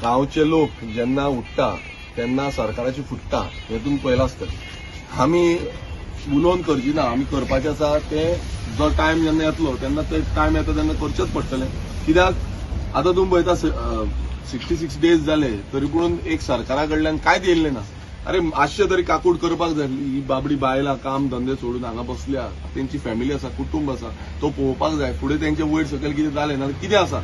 गांवचे लोक जेन्ना उठता तेन्ना सरकाराची फुटता हे तुमी पळयलां आसतलें। आमी उलोवन करची ना, आमी करपाचें आसा ते जो टायम जेन्ना येतलो तेन्ना ते टायम येता तेन्ना करचेच पडटलें। कित्याक आतां तुमी पळयता 66 डेज जाले तरी पूण एक सरकारा कडल्यान कांयच येयल्लें ना। अरे मातशें तरी काकूट करपाक जाय। ही बाबडी बायलां काम धंदे सोडून हांगा बसल्या, तेंची फॅमिली आसा, कुटुंब आसा, तो पळोवपाक जाय। फुडें तेंचे वयर सकयल कितें जालें ना कितें आसा।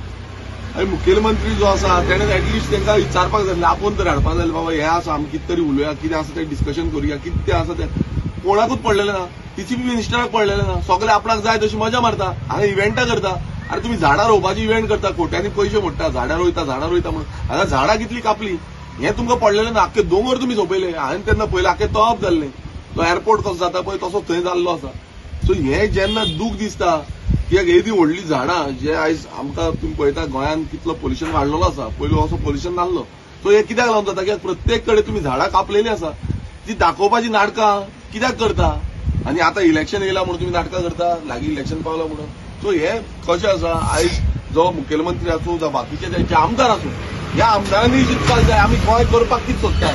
अरे मुखेलमंत्री जो आसा तेणें एटलिस्ट तांकां विचारपाक जाय, आपूण तरी हाडपाक जाय बाबा हें आसा आमी कितें तरी उलोवया, कितें आसा तें डिस्कशन करुया, कितें आसा तें कोणाकूच पडलेलें ना। टीसीपी मिनिस्टराक पडलेलें ना। सगळे आपणाक जाय तशी मजा मारता, हांगा इव्हेंटां करता। अरे तुम्ही झाडां रोवपाची इव्हेंट करता, खोट्यांनी पयशे मोडटा, झाडां रोयता म्हणून हांगा झाडां कितली कापली हें तुमकां पडलेलें ना। आख्खे दोंगर तुमी सोंपयले। हांवें तेन्ना पयलें आख्खें तोप जाल्लें, तो एअरपोर्ट कसो जाता पळय तसो थंय जाल्लो आसा। सो हें जेन्ना दूख दिसता, कित्याक येदी व्हडली झाडां जे आयज आमकां तुमी पळयता गोंयांत कितलो पोल्युशन वाडलेलो आसा, पयलो असो पोल्युशन नासलो। सो हें कित्याक लागून जाता, कित्याक प्रत्येक कडेन तुमी झाडां कापलेलीं आसा, ती दाखोवपाची नाटकां कित्याक करता। आनी आतां इलेक्शन येयला म्हणून तुमी नाटकां करता, लागीं इलेक्शन पावलां म्हणून। सो हें कशें आसा, आयज जो मुखेलमंत्री आसूं जावं बाकीचे तेंचे आमदार आसूं, ह्या आमदारांनी चिंतपाक जाय आमी गोंय करपाक कितें सोदता।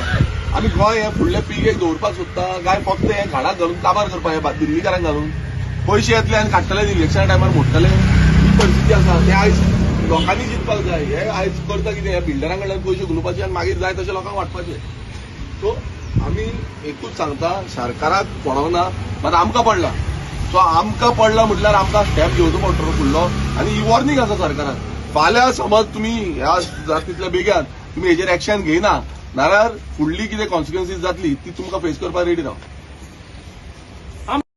आमी गोंय हें फुडल्या पिळगेक दवरपाक सोदता काय फक्त हें घाडाक घालून काबार करपाक हें दिल्लीकारांक घालून पयशे येतले आनी काडटले इलेक्शना टायमार मोडटले, ही परिस्थिती आसा। तें आयज लोकांनी चिंतपाक जाय। हे आयज करता कितें, हे बिल्डरां कडल्यान पयशे घुलोवपाचे आनी मागीर जाय तशें लोकांक वाटपाचे। सो आमी एकूच सांगता, सरकाराक पडना मात आमकां पडला। सो आमकां पडला म्हटल्यार आमकां स्टेप घेवचो पडटलो फुडलो। आनी ही वॉर्निंग आसा सरकाराक, फाल्यां समज तुमी ह्या जातींतल्या बेग्यान तुमी हेजेर एक्शन घेयना, नाल्यार फुडली कितें कॉन्सिक्वन्सीस जातली ती तुमकां फेस करपाक रेडी राव।